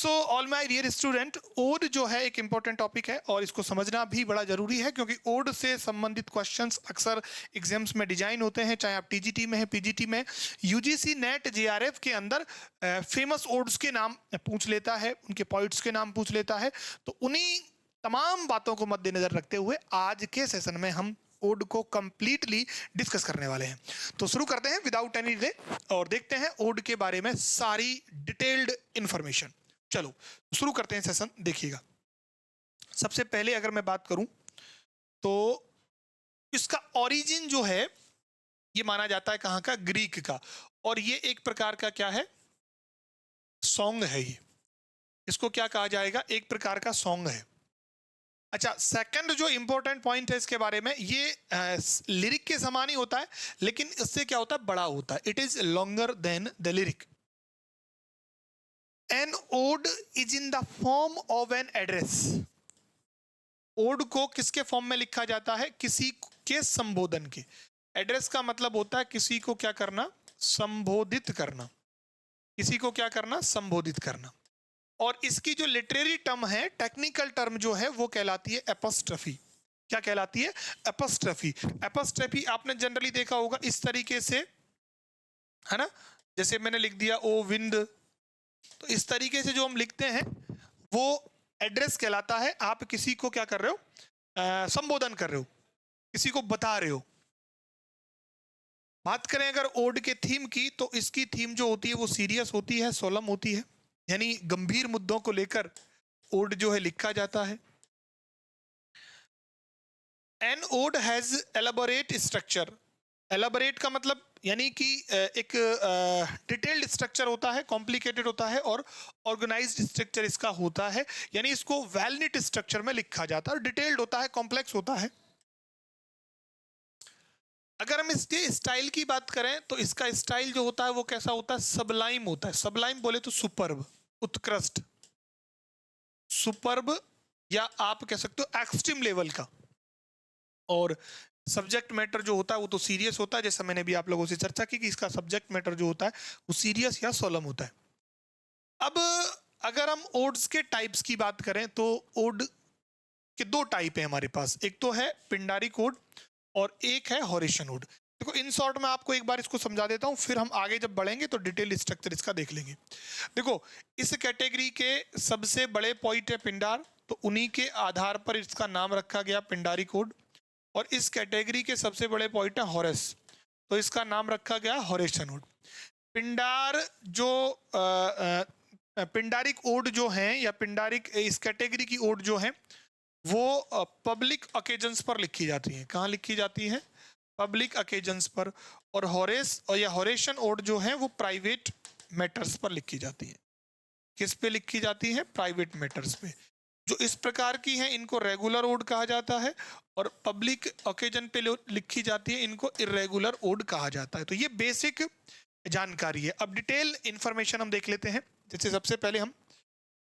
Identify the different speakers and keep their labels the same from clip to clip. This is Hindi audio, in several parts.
Speaker 1: So all my dear student, ode जो है एक इंपॉर्टेंट टॉपिक है और इसको समझना भी बड़ा जरूरी है, क्योंकि ओड से संबंधित क्वेश्चंस अक्सर एग्जाम्स में डिजाइन होते हैं, चाहे आप टीजीटी में है, पीजीटी में। यूजीसी नेट जेआरएफ के अंदर फेमस ओड्स के नाम पूछ लेता है, उनके पॉइंट्स के नाम पूछ लेता है। तो उन्हीं तमाम बातों को मद्देनजर रखते हुए आज के सेशन में हम ओड को कंप्लीटली डिस्कस करने वाले हैं। तो शुरू करते हैं विदाउट एनी डिले और देखते हैं ओड के बारे में सारी डिटेल्ड इंफॉर्मेशन। चलो शुरू करते हैं सेशन। देखिएगा, सबसे पहले अगर मैं बात करूं तो इसका ओरिजिन जो है ये माना जाता है कहां का, ग्रीक का, और ये एक प्रकार का क्या है, सॉन्ग है। ये इसको क्या कहा जाएगा, एक प्रकार का सॉन्ग है। अच्छा, सेकंड जो इंपॉर्टेंट पॉइंट है इसके बारे में, ये लिरिक के समान ही होता है, लेकिन इससे क्या होता है, बड़ा होता है। It is longer than the lyric. An ode is in the form of an address. Ode को किसके फॉर्म में लिखा जाता है, किसी के संबोधन के। एड्रेस का मतलब होता है किसी को क्या करना, संबोधित करना। किसी को क्या करना, संबोधित करना। और इसकी जो लिटरेरी टर्म है, टेक्निकल टर्म जो है, वो कहलाती है एपोस्ट्रफी। क्या कहलाती है, एपोस्ट्रफी। एपोस्ट्रफी आपने जनरली देखा होगा इस तरीके से, है ना, जैसे मैंने लिख दिया ओ विंड, तो इस तरीके से जो हम लिखते हैं वो एड्रेस कहलाता है। आप किसी को क्या कर रहे हो, संबोधन कर रहे हो, किसी को बता रहे हो। बात करें अगर ओड के थीम की, तो इसकी थीम जो होती है वो सीरियस होती है, सोलम होती है, यानी गंभीर मुद्दों को लेकर ओड जो है लिखा जाता है। An ode has elaborate structure. Elaborate का मतलब यानी कि एक डिटेल्ड स्ट्रक्चर होता है, कॉम्प्लिकेटेड होता है, और ऑर्गेनाइज्ड स्ट्रक्चर इसका होता है, यानी इसको वेल निट स्ट्रक्चर में लिखा जाता है, डिटेल्ड होता है, कॉम्प्लेक्स होता है। अगर हम इसके स्टाइल की बात करें तो इसका स्टाइल जो होता है वो कैसा होता है, सबलाइम होता है। सबलाइम बोले तो सुपर्ब, उत्कृष्ट, सुपर्ब, या आप कह सकते हो एक्सट्रीम लेवल का। और सब्जेक्ट मैटर जो होता है वो तो सीरियस होता है, जैसा मैंने भी आप लोगों से चर्चा की कि इसका सब्जेक्ट मैटर जो होता है वो सीरियस या सोलम होता है। अब अगर हम ओड्स के टाइप्स की बात करें तो ओड के दो टाइप है हमारे पास। एक तो है पिंडारिक ओड और एक है होरेशियन ओड। देखो इन शॉर्ट में आपको एक बार इसको समझा देता हूं, फिर हम आगे जब बढ़ेंगे तो डिटेल स्ट्रक्चर इसका देख लेंगे। देखो, इस कैटेगरी के सबसे बड़े पॉइंट है पिंडार, तो उन्हीं के आधार पर इसका नाम रखा गया पिंडारिक ओड। और इस कैटेगरी के सबसे बड़े पॉइंट है हॉरेस, तो इसका नाम रखा गया होरेशियन ओड। पिंडार जो पिंडारिक ओड जो है, या पिंडारिक इस कैटेगरी की ओड जो है वो पब्लिक ओकेजन्स पर लिखी जाती हैं। कहाँ लिखी जाती हैं, पब्लिक ओकेजन्स पर। और हॉरेस और या होरेशियन ओड जो है वो प्राइवेट मैटर्स पर लिखी जाती है। किस पे लिखी जाती है, प्राइवेट मैटर्स पे। जो इस प्रकार की हैं इनको रेगुलर ओड कहा जाता है, और पब्लिक ओकेजन पे लिखी जाती है इनको इरेगुलर ओड कहा जाता है। तो ये बेसिक जानकारी है। अब डिटेल इंफॉर्मेशन हम देख लेते हैं। जैसे सबसे पहले हम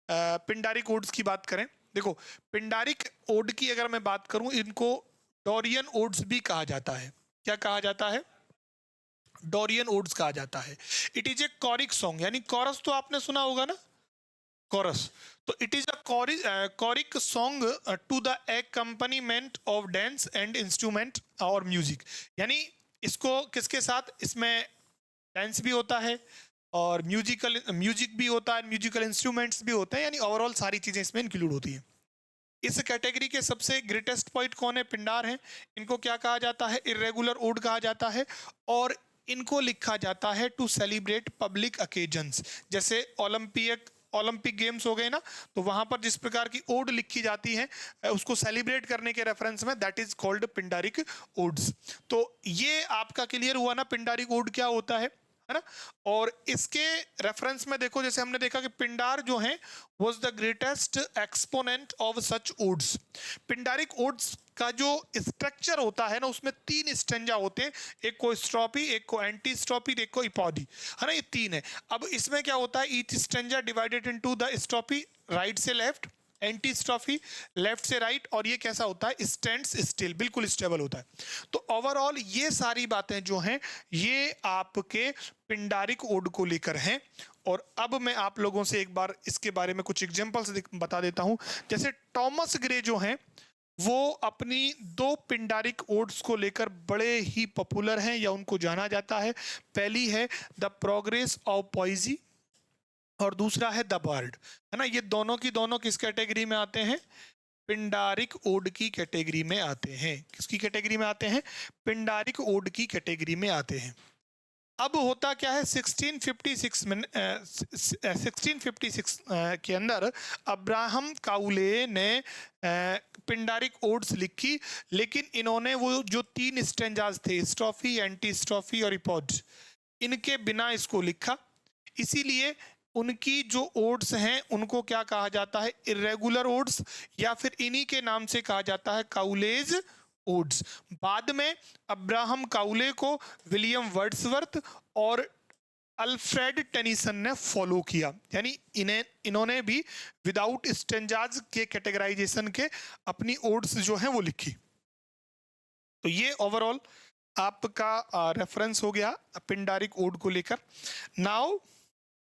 Speaker 1: पिंडारिक ओड्स की बात करें। देखो, पिंडारिक ओड की अगर मैं बात करूं, इनको डोरियन ओड्स भी कहा जाता है। क्या कहा जाता है, डोरियन ओड्स कहा जाता है। It is a choric song, यानी कॉरस तो आपने सुना होगा ना, कॉरस। तो it is a choric song to the accompaniment of dance and instrument और म्यूजिक। यानी इसको किसके साथ, इसमें डांस भी होता है और म्यूजिक भी होता है, म्यूजिकल इंस्ट्रूमेंट्स भी होते हैं, यानी ओवरऑल सारी चीजें इसमें इंक्लूड होती हैं। इस कैटेगरी के सबसे ग्रेटेस्ट पॉइंट कौन है, पिंडार हैं। इनको क्या कहा जाता है, इरेगुलर ओड कहा जाता है, और इनको लिखा जाता है टू सेलिब्रेट पब्लिक ओकेजन्स। जैसे ओलंपिक गेम्स हो गए ना, तो वहां पर जिस प्रकार की ओड लिखी जाती है उसको सेलिब्रेट करने के रेफरेंस में, दैट इज कॉल्ड पिंडारिक ओड्स। तो ये आपका क्लियर हुआ ना, पिंडारिक ओड क्या होता है ना। और इसके रेफरेंस में देखो, जैसे हमने देखा कि पिंडार जो है was the greatest exponent of such odds. पिंडारिक odds का जो स्ट्रक्चर होता है ना, उसमें 3 स्टेंजा होते हैं, एक को स्ट्रोफी, एक को एंटी स्ट्रोफी, एक को इपॉडी, है ना, ये 3 है। अब इसमें क्या होता है, each stanza divided into the strophe right से लेफ्ट एंटी स्ट्रॉफी लेफ्ट से राइट, और ये कैसा होता है, स्टैंड्स स्टिल, बिल्कुल स्टेबल होता है। तो ओवरऑल ये सारी बातें जो हैं ये आपके पिंडारिक ओड को लेकर हैं। और अब मैं आप लोगों से एक बार इसके बारे में कुछ एग्जांपल्स बता देता हूं। जैसे टॉमस ग्रे जो हैं वो अपनी दो पिंडारिक ओड्स को लेकर बड़े ही पॉपुलर हैं या उनको जाना जाता है। पहली है द प्रोग्रेस ऑफ पॉइजी और दूसरा है द बर्ड, है ना। ये दोनों की दोनों किस कैटेगरी में आते हैं, पिंडारिक ओड की कैटेगरी में आते हैं। किसकी कैटेगरी में आते हैं, पिंडारिक ओड की कैटेगरी में आते हैं। अब होता क्या है, 1656 में 1656 के अंदर अब्राहम काउले ने पिंडारिक ओड्स लिखी, लेकिन इन्होंने वो जो 3 स्टेंजाज थे, स्ट्रॉफी, एंटी स्ट्रॉफी और इपोड, इनके बिना इसको लिखा। इसीलिए उनकी जो ओड्स हैं उनको क्या कहा जाता है, इरेगुलर ओड्स, या फिर इन्हीं के नाम से कहा जाता है काउलेज ओड्स। बाद में अब्राहम काउले को विलियम वर्ड्सवर्थ और अल्फ्रेड टेनिसन ने फॉलो किया, यानी इन्होंने भी विदाउट स्टेंजाज के कैटेगराइजेशन के अपनी ओड्स जो हैं वो लिखी। तो ये ओवरऑल आपका रेफरेंस हो गया पिंडारिक ओड को लेकर। Now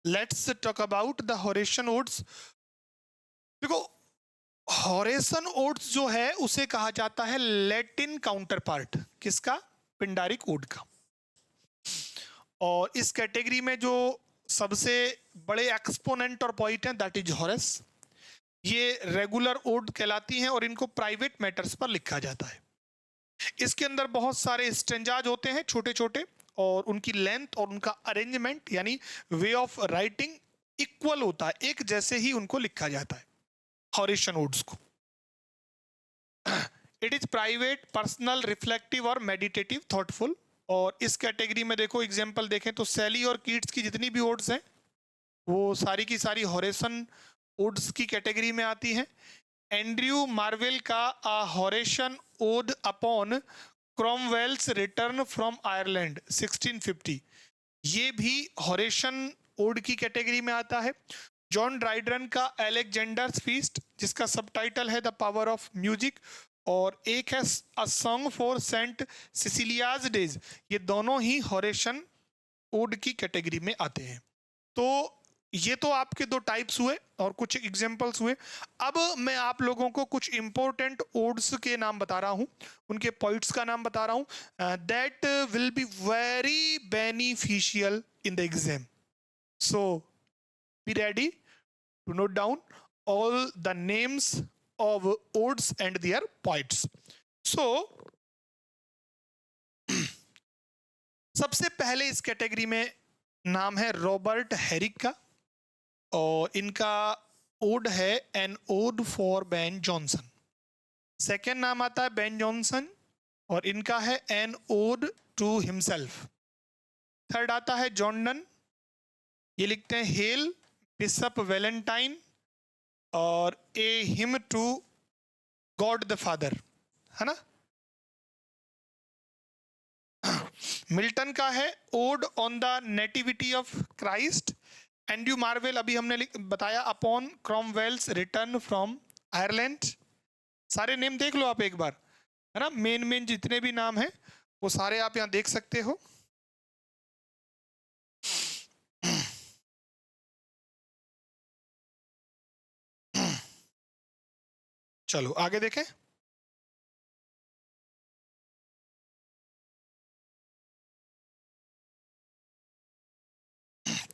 Speaker 1: let's talk about the Horatian odes. देखो, होरेशन ओड्स जो है उसे कहा जाता है लैटिन काउंटर पार्ट, किसका, पिंडारिक ओड का। और इस कैटेगरी में जो सबसे बड़े एक्सपोनेंट और पॉइंट हैं दैट इज होरेस। ये रेगुलर ओड कहलाती हैं और इनको प्राइवेट मैटर्स पर लिखा जाता है। इसके अंदर बहुत सारे स्टेंजाज होते हैं छोटे छोटे, और उनकी लेंथ और उनका अरेंजमेंट यानी वे ऑफ राइटिंग इक्वल होता है, एक जैसे ही उनको लिखा जाता है होरेशन ओड्स को। It is private, personal, reflective और मेडिटेटिव, थॉटफुल। और इस कैटेगरी में देखो एग्जांपल देखें तो सैली और कीट्स की जितनी भी ओड्स हैं वो सारी की सारी होरेशन ओड्स की कैटेगरी में आती हैं। एंड्रयू मार्वेल का Horatian ode upon Cromwell's return from Ireland 1650, ये भी होरेशन ओड की कैटेगरी में आता है। जॉन ड्राइडन का अलेक्जेंडर्स फीस्ट, जिसका सबटाइटल है द पावर ऑफ म्यूजिक, और एक है a song for saint Cecilia's days, ये दोनों ही होरेशन ओड की कैटेगरी में आते हैं। तो ये तो आपके दो टाइप्स हुए और कुछ एग्जांपल्स हुए। अब मैं आप लोगों को कुछ इंपॉर्टेंट ओड्स के नाम बता रहा हूं, उनके पॉइंट्स का नाम बता रहा हूं, that will be very beneficial in the exam. So be ready to note down all the names of odes and their poets. So सबसे पहले इस कैटेगरी में नाम है रॉबर्ट हेरिक का, और इनका ओड है an ode for Ben Jonson. Second नाम आता है बेन जॉनसन और इनका है an ode to himself. Third आता है जॉर्डन, ये लिखते हैं हेल बिशप वैलेंटाइन और a hymn to God the Father, है ना। मिल्टन का है ode on the nativity of Christ. Andrew Marvell अभी हमने बताया upon Cromwell's return from Ireland. सारे नेम देख लो आप एक बार, है ना, मेन मेन जितने भी नाम हैं वो सारे आप यहां देख सकते हो। चलो आगे देखें।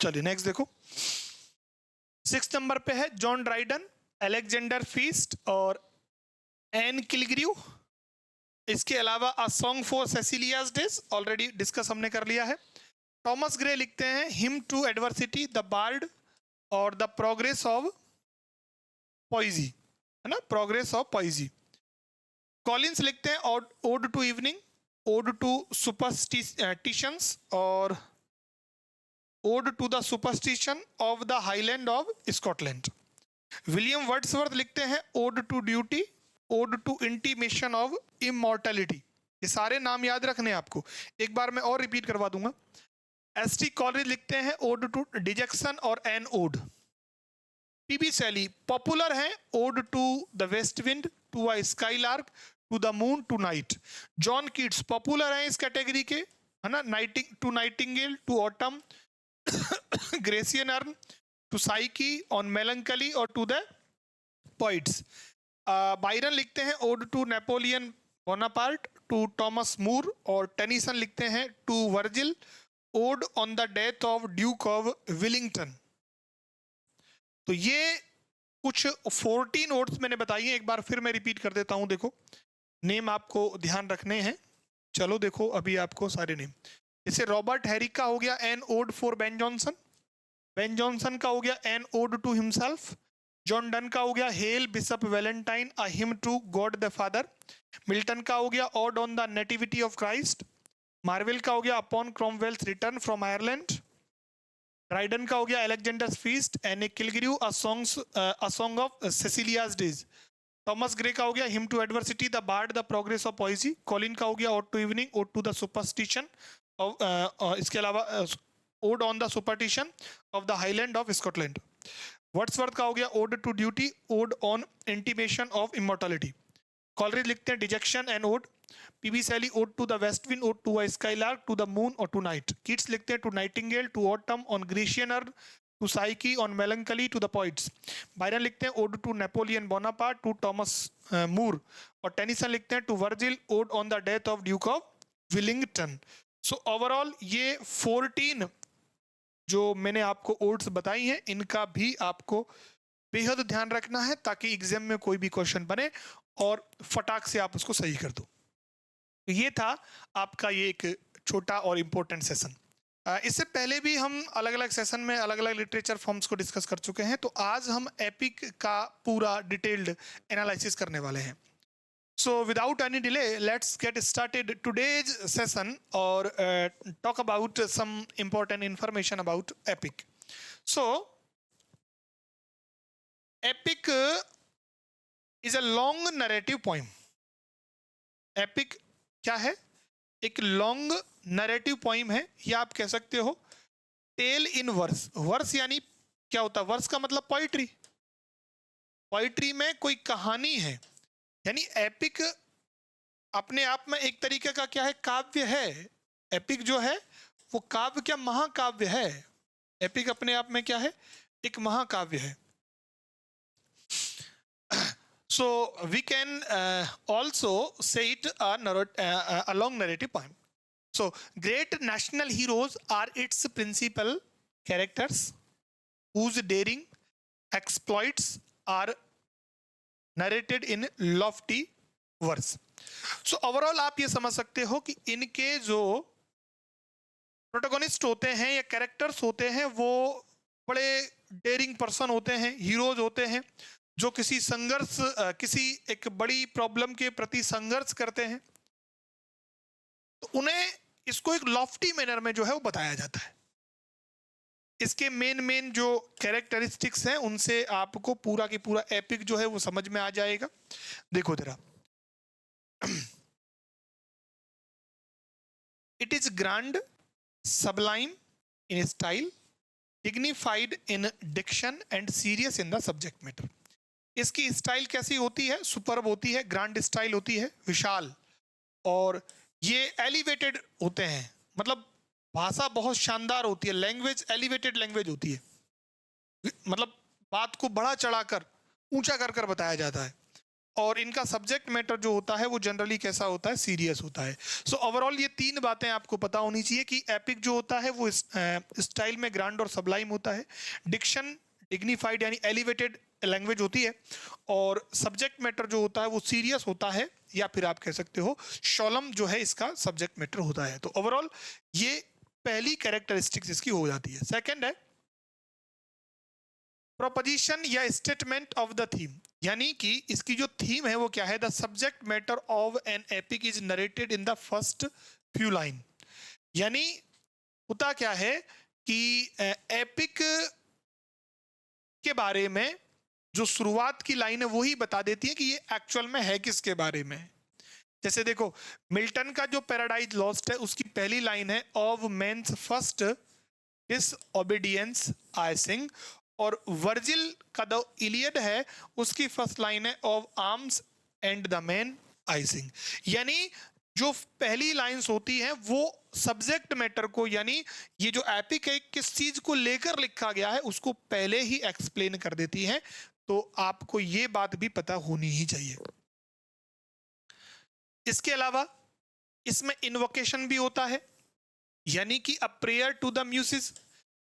Speaker 1: चलिए नेक्स्ट देखो, 6 नंबर पे है जॉन ड्राइडन, अलेक्जेंडर फीस्ट और एन किलग्रीव। इसके अलावा a song for Cecilia's days already discuss हमने कर लिया है। थॉमस ग्रे लिखते हैं hymn to adversity, the bard और द प्रोग्रेस ऑफ पॉइजी, है ना, प्रोग्रेस ऑफ पॉइजी। कॉलिंस लिखते हैं ode to evening, ode to superstitions और ode to the superstition of the highland of Scotland. William Wordsworth लिखते हैं ode to duty, odd to intimation of immortality. ये सारे नाम याद रखने हैं आपको, एक बार मैं और रिपीट करवा दूंगा। एस टी कॉलेज लिखते हैं ओड टू डिजेक्शन और an ode. PB Shelley popular है, ode to the west wind, to a skylark, to the moon, to night. John Keats popular है इस कैटेगरी के, है ना, to nightingale, to autumn, Grecian urn, to Psyche, on melancholy और टू द पोइट्स। बायरन लिखते हैं ode to Napoleon Bonaparte, to Thomas Moore, और टेनिसन लिखते हैं to Virgil, ode on the death of Duke of Willingdon. तो ये कुछ 14 ओड्स मैंने बताई हैं, एक बार फिर मैं रिपीट कर देता हूं। देखो नेम आपको ध्यान रखने हैं। चलो देखो अभी आपको सारे नेम, जैसे रॉबर्ट हैरिक का हो गया an ode for Ben Jonson, Ben Jonson का हो गया an ode to himself, John Donne का हो गया hail bishop Valentine a hymn to God the Father, Milton का हो गया ode on the nativity of Christ, Marvell का हो गया upon Cromwell's return from Ireland, Dryden का हो गया Alexander's feast, Anne A Killigrew a song of Cecilia's days, Thomas Gray का हो गया him to adversity the bard the progress of poesy, Collin का हो गया ode to evening, ode to the superstition, इसके अलावा ode on the superstition of the highland of Scotland, Wordsworth का हो गया ode to duty, ode on intimation of immortality, Coleridge लिखते हैं dejection and ode, PB Shelley ode to the west wind, ode to a skylark, to the moon और टू नाइट, कीट्स लिखते हैं to nightingale, to autumn, on Grecian urn, to Psyche, on melancholy, to the poets. Byron लिखते हैं ode to Napoleon Bonaparte, to Thomas Moore, और टेनिसन लिखते हैं to Virgil, ode on the death of Duke of Wellington. So overall ये 14 जो मैंने आपको ओड्स बताई हैं, इनका भी आपको बेहद ध्यान रखना है ताकि एग्जाम में कोई भी क्वेश्चन बने और फटाक से आप उसको सही कर दो। तो ये था आपका ये एक छोटा और इम्पोर्टेंट सेशन। इससे पहले भी हम अलग अलग सेशन में अलग अलग लिटरेचर फॉर्म्स को डिस्कस कर चुके हैं, तो आज हम एपिक का पूरा डिटेल्ड एनालिसिस करने वाले हैं। So without any delay, let's get started today's session or talk about some important information about epic. So epic is a long narrative poem. Epic क्या है? एक लॉन्ग नरेटिव पोइम है, या आप कह सकते हो टेल इन वर्स। वर्स यानी क्या होता है? वर्स का मतलब पोइट्री। पोइट्री में कोई कहानी है, यानी एपिक अपने आप में एक तरीके का क्या है? काव्य है। एपिक जो है वो काव्य, क्या महाकाव्य है। एपिक अपने आप में क्या है? एक महाकाव्य है। So we can also say it a long narrative poem. So great national heroes are its principal characters whose daring exploits are narrated in lofty verse. So overall आप ये समझ सकते हो कि इनके जो प्रोटोगोनिस्ट होते हैं या कैरेक्टर्स होते हैं वो बड़े डेयरिंग पर्सन होते हैं, हीरोज होते हैं जो किसी संघर्ष, किसी एक बड़ी प्रॉब्लम के प्रति संघर्ष करते हैं। तो उन्हें इसको एक लॉफ्टी मैनर में जो है वो बताया जाता है। इसके मेन जो कैरेक्टरिस्टिक्स हैं उनसे आपको पूरा की पूरा एपिक जो है वो समझ में आ जाएगा। देखो जरा, it is grand, sublime in style, dignified in diction and serious in the subject matter. इसकी स्टाइल कैसी होती है? सुपर्ब होती है, ग्रैंड स्टाइल होती है, विशाल, और ये एलिवेटेड होते हैं, मतलब भाषा बहुत शानदार होती है, लैंग्वेज एलिवेटेड लैंग्वेज होती है, मतलब बात को बढ़ा चढ़ाकर ऊंचा कर कर बताया जाता है। और इनका सब्जेक्ट मैटर जो होता है वो जनरली कैसा होता है? सीरियस होता है। सो ओवरऑल ये तीन बातें आपको पता होनी चाहिए कि एपिक जो होता है वो स्टाइल में ग्रैंड और सबलाइम होता है, डिक्शन डिग्निफाइड यानी एलिवेटेड लैंग्वेज होती है, और सब्जेक्ट मैटर जो होता है वो सीरियस होता है, या फिर आप कह सकते हो शॉलम जो है इसका सब्जेक्ट मैटर होता है। तो ओवरऑल ये पहली कैरेक्टरिस्टिक्स इसकी हो जाती है। सेकेंड है प्रोपोजिशन या स्टेटमेंट ऑफ द थीम, यानी कि इसकी जो थीम है वो क्या है? The subject matter of an epic is narrated in the first few line. यानी होता क्या है कि एपिक के बारे में जो शुरुआत की लाइन है वही बता देती है कि ये एक्चुअल में है किसके बारे में। जैसे देखो, मिल्टन का जो पैराडाइज लॉस्ट है उसकी पहली लाइन है, ऑफ मेन्स फर्स्ट डिसओबीडियंस आई सिंग, और वर्जिल का जो इलियड है उसकी फर्स्ट लाइन है of arms and the man icing, यानी जो पहली लाइंस होती हैं वो सब्जेक्ट मैटर को, यानी ये जो एपिक है किस चीज को लेकर लिखा गया है उसको पहले ही एक्सप्लेन कर देती है। तो आपको ये बात भी पता होनी ही चाहिए। इसके अलावा इसमें इन्वोकेशन भी होता है, यानी कि a prayer to the Muses.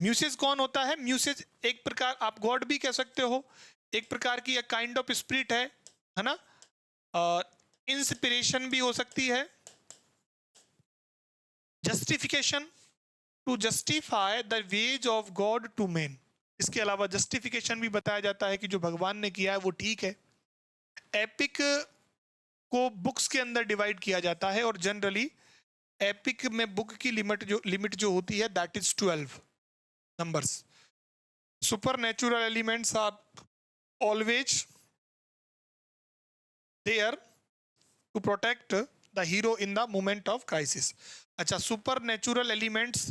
Speaker 1: Muses कौन होता है? म्यूसिस एक प्रकार आप गॉड भी कह सकते हो, एक प्रकार की काइंड ऑफ स्पिरिट है ना। इंस्पिरेशन भी हो सकती है। Justification, to justify the ways of God to man. इसके अलावा जस्टिफिकेशन भी बताया जाता है कि जो भगवान ने किया है वो ठीक है। एपिक को बुक्स के अंदर डिवाइड किया जाता है और जनरली एपिक में बुक की लिमिट जो होती है that is 12 numbers. Super natural elements are always there to protect the hero in the moment of crisis. अच्छा, सुपर नेचुरल एलिमेंट्स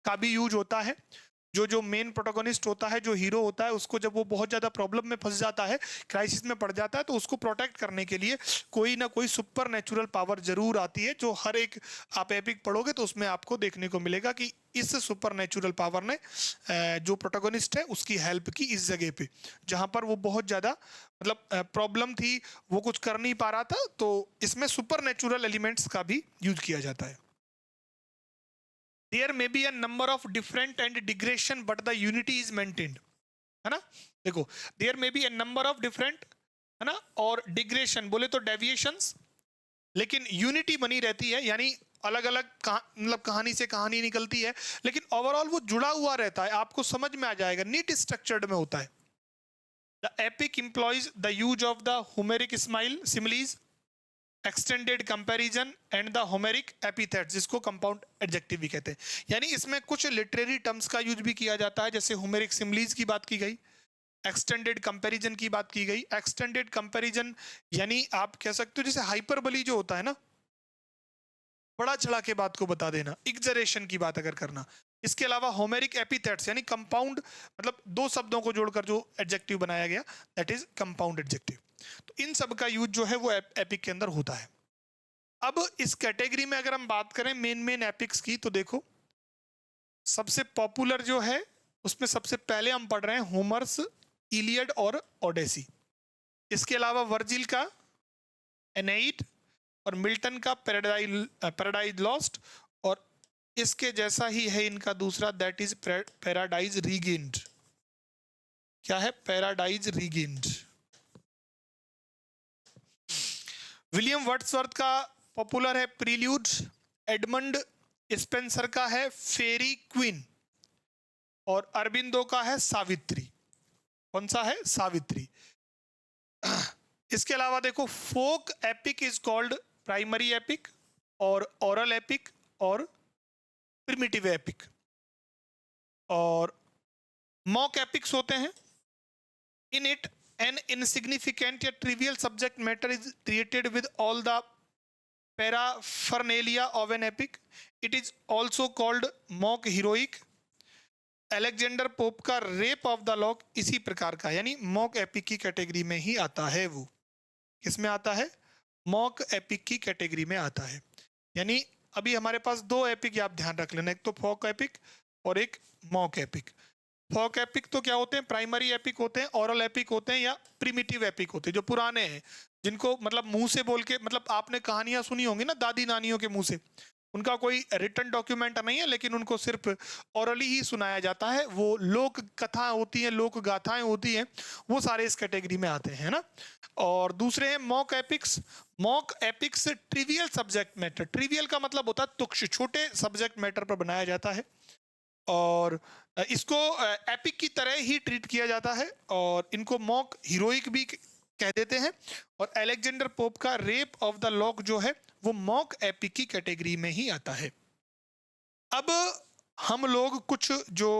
Speaker 1: का भी यूज होता है। जो मेन प्रोटोगोनिस्ट होता है, जो हीरो होता है, उसको जब वो बहुत ज्यादा प्रॉब्लम में फंस जाता है, क्राइसिस में पड़ जाता है, तो उसको प्रोटेक्ट करने के लिए कोई ना कोई सुपर नेचुरल पावर जरूर आती है। जो हर एक आप एपिक पढ़ोगे तो उसमें आपको देखने को मिलेगा कि इस सुपर नेचुरल पावर ने जो प्रोटोगोनिस्ट है उसकी हेल्प की इस जगह पे, जहां पर वो बहुत ज्यादा मतलब प्रॉब्लम थी, वो कुछ कर नहीं पा रहा था, तो इसमें सुपर नेचुरल एलिमेंट्स का भी यूज किया जाता है। There may be a number of different and digression but the unity is maintained, है ना। देखो, there may be a number of different, है ना, और digression बोले तो deviations, लेकिन unity बनी रहती है, यानी अलग अलग मतलब कहानी से कहानी निकलती है, लेकिन ओवरऑल वो जुड़ा हुआ रहता है, आपको समझ में आ जाएगा, नीट स्ट्रक्चर्ड में होता है। The epic employs the use of the Homeric similes, extended comparison and the Homeric epithet, जिसको कंपाउंड एडजेक्टिव भी कहते हैं। यानी इसमें कुछ लिटरेरी टर्म्स का यूज भी किया जाता है, जैसे होमेरिक सिमिलीज की बात की गई, एक्सटेंडेड कंपैरिजन की बात की गई। एक्सटेंडेड कंपैरिजन यानी आप कह सकते हो जैसे हाइपरबोली जो होता है ना, बड़ा चढ़ा के बात को बता देना, एग्जरेशन की बात अगर करना। इसके अलावा होमेरिक एपिथेट्स यानी कंपाउंड, मतलब दो शब्दों को जोड़कर जो एडजेक्टिव बनाया गया दैट इज कंपाउंड एडजेक्टिव। तो इन सब का यूज जो है वो एपिक के अंदर होता है। अब इस कैटेगरी में अगर हम बात करें मेन एपिक्स की, तो देखो सबसे पॉपुलर जो है उसमें सबसे पहले हम पढ़ रहे हैं होमर्स इलियड और ओडेसी। इसके अलावा वर्जिल का एनेइड और मिल्टन का पैराडाइज लॉस्ट, और इसके जैसा ही है इनका दूसरा दैट इज पैराडाइज रीगेन्ड। क्या है? Paradise regained. विलियम वर्ड्सवर्थ का पॉपुलर है प्रील्यूड। एडमंड स्पेंसर का है फेरी क्वीन, और अरबिंदो का है सावित्री। कौन सा है? सावित्री। इसके अलावा देखो folk epic is called primary epic और ओरल एपिक और प्रिमिटिव एपिक, और मॉक एपिक्स होते हैं। In it an insignificant yet trivial subject matter is treated with all the paraphernalia of an epic. It is also called mock heroic. Alexander pope का रेप ऑफ द लॉक इसी प्रकार का, यानी मॉक एपिक की कैटेगरी में ही आता है। वो किसमें आता है? मॉक एपिक की कैटेगरी में आता है। यानी अभी हमारे पास दो एपिक आप ध्यान रख लेना, एक तो फोक एपिक और एक मॉक एपिक। फोक एपिक तो क्या होते हैं? प्राइमरी एपिक होते हैं, ओरल एपिक होते हैं, या प्रिमिटिव एपिक होते हैं, जो पुराने हैं, जिनको मतलब मुंह से बोल के, मतलब आपने कहानियां सुनी होंगी ना दादी नानियों के मुंह से, उनका कोई रिटन डॉक्यूमेंट नहीं है, लेकिन उनको सिर्फ ओरली ही सुनाया जाता है। वो लोक कथा होती हैं, लोक गाथाएं होती हैं, वो सारे इस कैटेगरी में आते हैं ना। और दूसरे हैं mock epics. Mock epics trivial subject matter, trivial का मतलब होता है तुच्छ, छोटे सब्जेक्ट मैटर पर बनाया जाता है, और इसको एपिक की तरह ही ट्रीट किया जाता है, और इनको मॉक हीरोइक भी कह देते हैं। और अलेक्जेंडर पोप का रेप ऑफ द लॉक जो है वो मॉक एपिक की कैटेगरी में ही आता है। अब हम लोग कुछ जो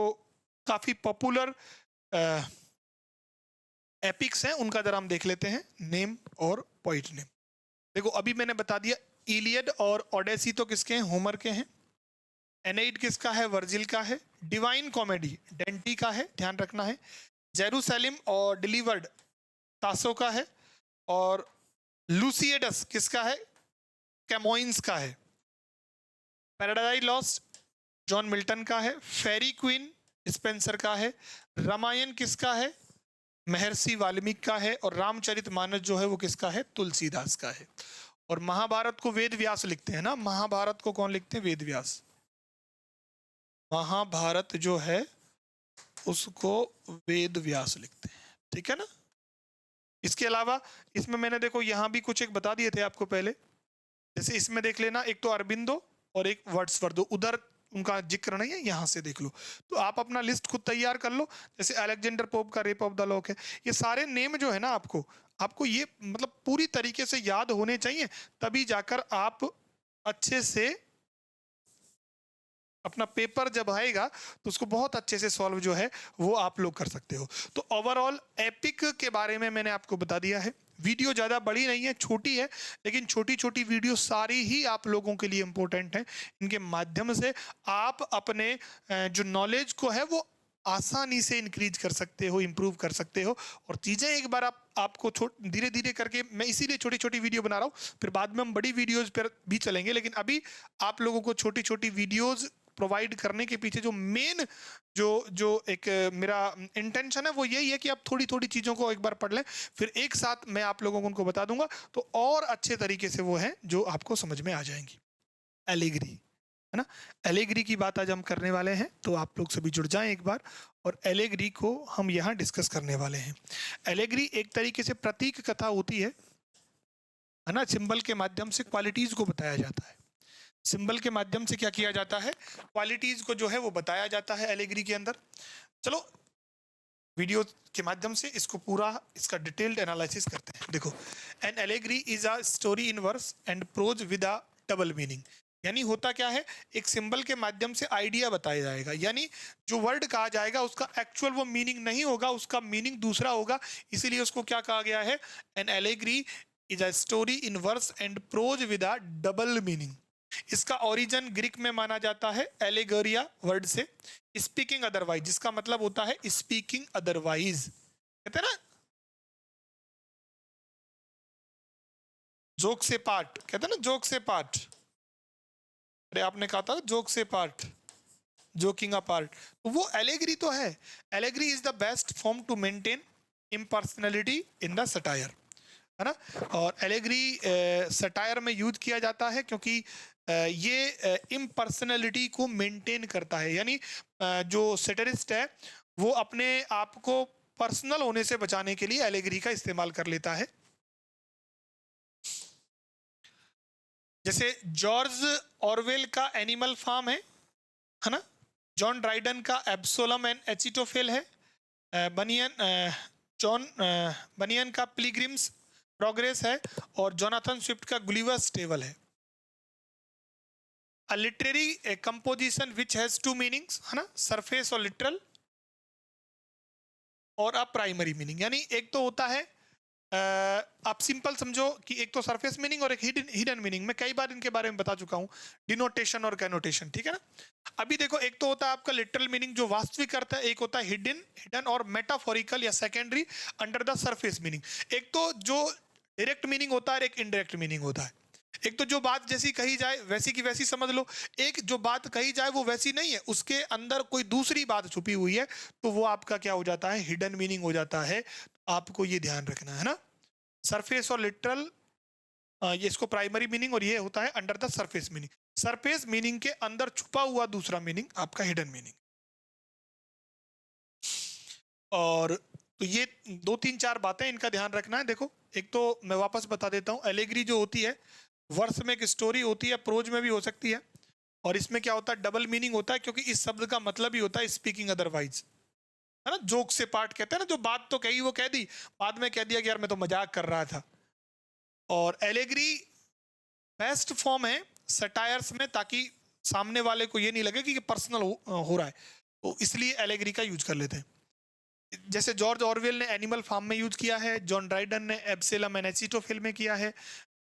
Speaker 1: काफी पॉपुलर एपिक्स हैं उनका जरा हम देख लेते हैं, नेम और पोइट नेम। देखो अभी मैंने बता दिया इलियड और ओडेसी तो किसके हैं? होमर के हैं। एनेइड किसका है? वर्जिल का है। डिवाइन कॉमेडी डेंटी का है, ध्यान रखना है। जेरूसलेम और डिलीवर्ड तासो का है। और लूसिएडस किसका है? कैमोइंस का है। पैराडाइज लॉस्ट जॉन मिल्टन का है। फेरी क्वीन स्पेंसर का है। रामायण किसका है? महर्षि वाल्मीकि का है। और रामचरितमानस जो है वो किसका है? तुलसीदास का है। और महाभारत को वेद व्यास लिखते हैं ना, महाभारत को कौन लिखते हैं? वेद व्यास। महाभारत जो है उसको वेद व्यास लिखते हैं, ठीक है ना। इसके अलावा इसमें मैंने देखो यहां भी कुछ एक बता दिए थे आपको पहले, जैसे इसमें देख लेना, एक तो अरबिंदो और एक वर्ड्सवर्थ, उधर उनका जिक्र नहीं है, यहां से देख लो। तो आप अपना लिस्ट खुद तैयार कर लो। जैसे अलेक्जेंडर पोप का रेप ऑफ द लॉक है। ये सारे नेम जो है ना आपको ये मतलब पूरी तरीके से याद होने चाहिए, तभी जाकर आप अच्छे से अपना पेपर जब आएगा तो उसको बहुत अच्छे से सॉल्व जो है वो आप लोग कर सकते हो। तो ओवरऑल एपिक के बारे में मैंने आपको बता दिया है। वीडियो ज़्यादा बड़ी नहीं है, छोटी है, लेकिन छोटी छोटी वीडियो सारी ही आप लोगों के लिए इम्पोर्टेंट हैं। इनके माध्यम से आप अपने जो नॉलेज को है वो आसानी से इंक्रीज कर सकते हो, इम्प्रूव कर सकते हो। और चीज़ें एक बार आपको धीरे धीरे करके, मैं इसीलिए छोटी छोटी वीडियो बना रहा हूँ, फिर बाद में हम बड़ी वीडियोज़ पर भी चलेंगे, लेकिन अभी आप लोगों को छोटी छोटी वीडियोज़ प्रोवाइड करने के पीछे जो मेन जो एक मेरा इंटेंशन है वो यही है कि आप थोड़ी थोड़ी चीज़ों को एक बार पढ़ लें, फिर एक साथ मैं आप लोगों को उनको बता दूंगा, तो और अच्छे तरीके से वो हैं जो आपको समझ में आ जाएंगी। एलिगरी है ना, एलिगरी की बात आज हम करने वाले हैं, तो आप लोग सभी जुड़ जाएं एक बार, और एलिगरी को हम यहाँ डिस्कस करने वाले हैं। एलिगरी एक तरीके से प्रतीक कथा होती है ना, सिंबल के माध्यम से क्वालिटीज़ को बताया जाता है। सिंबल के माध्यम से क्या किया जाता है? क्वालिटीज को जो है वो बताया जाता है एलिगरी के अंदर। चलो वीडियो के माध्यम से इसको पूरा इसका डिटेल्ड एनालिसिस करते हैं। देखो, an allegory is a story in verse and prose with a double meaning. यानी होता क्या है, एक सिंबल के माध्यम से आइडिया बताया जाएगा, यानी जो वर्ड कहा जाएगा उसका एक्चुअल वो मीनिंग नहीं होगा, उसका मीनिंग दूसरा होगा, इसीलिए उसको क्या कहा गया है? An allegory is a story in verse and prose with a double meaning. इसका ओरिजिन ग्रीक में माना जाता है एलेगोरिया वर्ड से, स्पीकिंग अदरवाइज, जिसका मतलब होता है स्पीकिंग अदरवाइज, कहते हैं ना, जोक से पार्ट, कहते हैं ना जोक से पार्ट। अरे आपने कहा था जोक से पार्ट, जोकिंग अ पार्ट, तो वो एलेगरी तो है। Allegory is the best form to maintain impersonality in the satire, है ना। और एलेगरी सटायर में यूज किया जाता है क्योंकि ये इम्पर्सनैलिटी को मेंटेन करता है, यानी जो सेटरिस्ट है वो अपने आप को पर्सनल होने से बचाने के लिए एलेगरी का इस्तेमाल कर लेता है। जैसे जॉर्ज ऑरवेल का एनिमल फार्म है ना, जॉन ड्राइडन का एब्सोलम एंड एचिटोफेल है, बनियन का पिलग्रिम्स प्रोग्रेस है, और जोनाथन स्विफ्ट का गुलिवर्स टेबल है। A literary composition which has two meanings, है ना, सरफेस और लिटरल, और अ प्राइमरी मीनिंग। यानी एक तो होता है आप सिंपल समझो कि एक तो सरफेस मीनिंग और एक हिडन मीनिंग। मैं कई बार इनके बारे में बता चुका हूं, डिनोटेशन और कैनोटेशन, ठीक है ना। अभी देखो, एक तो होता है आपका लिटरल मीनिंग जो वास्तविक अर्थ है, एक होता है हिडन और मेटाफोरिकल या secondary under the surface meaning. एक तो जो डायरेक्ट मीनिंग होता है, एक इनडायरेक्ट मीनिंग होता है। एक तो जो बात जैसी कही जाए वैसी की वैसी समझ लो, एक जो बात कही जाए वो वैसी नहीं है, उसके अंदर कोई दूसरी बात छुपी हुई है, तो वो आपका क्या हो जाता है? हिडन मीनिंग हो जाता है। आपको ये ध्यान रखना है ना। सरफेस और लिटरल, ये इसको प्राइमरी मीनिंग, और ये होता है under the surface meaning. Surface meaning के अंदर छुपा हुआ दूसरा मीनिंग आपका हिडन मीनिंग। और तो ये दो तीन चार बातें इनका ध्यान रखना है। देखो, एक तो मैं वापस बता देता हूं, एलेगरी जो होती है वर्स में एक स्टोरी होती है, प्रोज में भी हो सकती है, और इसमें क्या होता है? डबल मीनिंग होता है, क्योंकि इस शब्द का मतलब ही होता है स्पीकिंग अदरवाइज, है ना। जोक से पार्ट कहते हैं ना, जो बात तो कही वो कह दी, बाद में कह दिया कि यार मैं तो मजाक कर रहा था। और एलेगरी बेस्ट फॉर्म है सटायर्स में, ताकि सामने वाले को ये नहीं लगे कि पर्सनल हो रहा है, तो इसलिए एलेगरी का यूज कर लेते हैं। जैसे जॉर्ज ऑरवेल ने एनिमल फार्म में यूज किया है, जॉन ड्राइडन ने एब्सेलम एंड एचिटोफेल में किया है,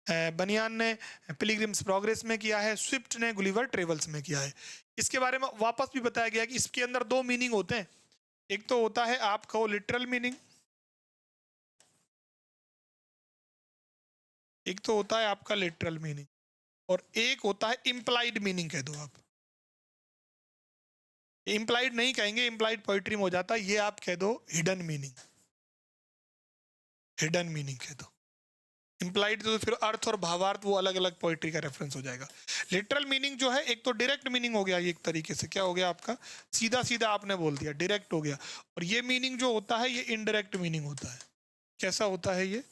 Speaker 1: बनियान ने पिलग्रिम्स प्रोग्रेस में किया है, स्विफ्ट ने गुलिवर ट्रेवल्स में किया है। इसके बारे में वापस भी बताया गया कि इसके अंदर दो मीनिंग होते हैं। एक तो होता है आप कहो लिटरल मीनिंग, एक तो होता है आपका लिटरल मीनिंग, और एक होता है इम्प्लाइड मीनिंग कह दो आप। इम्प्लाइड नहीं कहेंगे, इम्प्लाइड पोइट्री में हो जाता है, ये आप कह दो हिडन मीनिंग, हिडन मीनिंग कह दो। इम्प्लाइड तो फिर अर्थ और भावार्थ वो अलग अलग पोइट्री का रेफरेंस हो जाएगा। लिटरल मीनिंग जो है, एक तो डायरेक्ट मीनिंग हो गया, ये एक तरीके से क्या हो गया आपका, सीधा सीधा आपने बोल दिया, डायरेक्ट हो गया। और ये मीनिंग जो होता है ये इनडायरेक्ट मीनिंग होता है। कैसा होता है ये,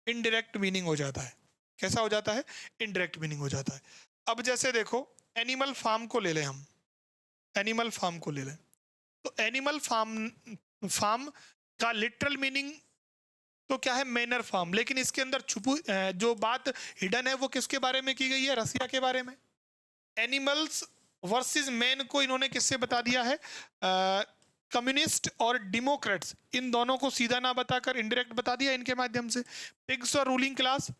Speaker 1: इनडायरेक्ट मीनिंग हो जाता है। कैसा हो जाता है, इनडायरेक्ट मीनिंग हो जाता है। अब जैसे देखो एनिमल फार्म को ले लें हम, एनिमल फार्म को ले लें, तो एनिमल फार्म फार्म का लिटरल मीनिंग तो क्या है, मैनर फार्म, लेकिन इसके अंदर छुपी जो बात हिडन है वो किसके बारे में की गई है, रसिया के बारे में। एनिमल्स वर्सेस मैन को इन्होंने किससे बता दिया है, कम्युनिस्ट और डेमोक्रेट्स, इन दोनों को सीधा ना बताकर इनडायरेक्ट बता दिया इनके माध्यम से। पिग्स और रूलिंग क्लास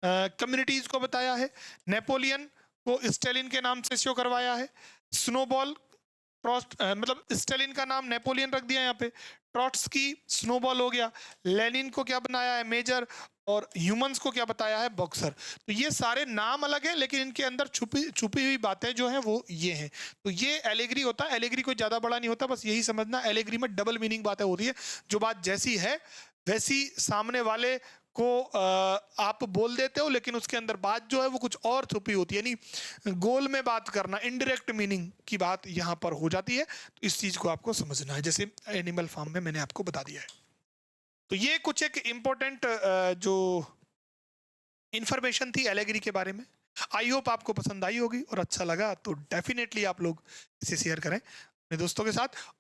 Speaker 1: कम्युनिटीज को बताया है। नेपोलियन को स्टेलिन के नाम से शो करवाया है। स्नोबॉल मतलब स्टेलिन का नाम नेपोलियन रख दिया यहाँ पे। ट्रॉट्स्की स्नोबॉल हो गया। लेनिन को क्या बनाया है, मेजर, और ह्यूमंस को क्या बताया है, बॉक्सर। तो ये सारे नाम अलग हैं, लेकिन इनके अंदर छुपी हुई बातें जो हैं वो ये हैं। तो ये एलेग्री होता है। एलेग्री कोई ज्यादा बड़ा नहीं होता, बस यही समझना, एलेग्री में डबल मीनिंग बातें होती है। जो बात जैसी है वैसी सामने वाले को आप बोल देते हो, लेकिन उसके अंदर बात जो है वो कुछ और छुपी होती है, यानी गोल में बात करना, इनडायरेक्ट मीनिंग की बात यहाँ पर हो जाती है। तो इस चीज को आपको समझना है, जैसे एनिमल फार्म में मैंने आपको बता दिया है। तो ये कुछ एक इम्पोर्टेंट जो इंफॉर्मेशन थी एलेग्री के बारे में। आई होप आपको पसंद आई होगी, और अच्छा लगा तो डेफिनेटली आप लोग इसे शेयर करें अपने दोस्तों के साथ।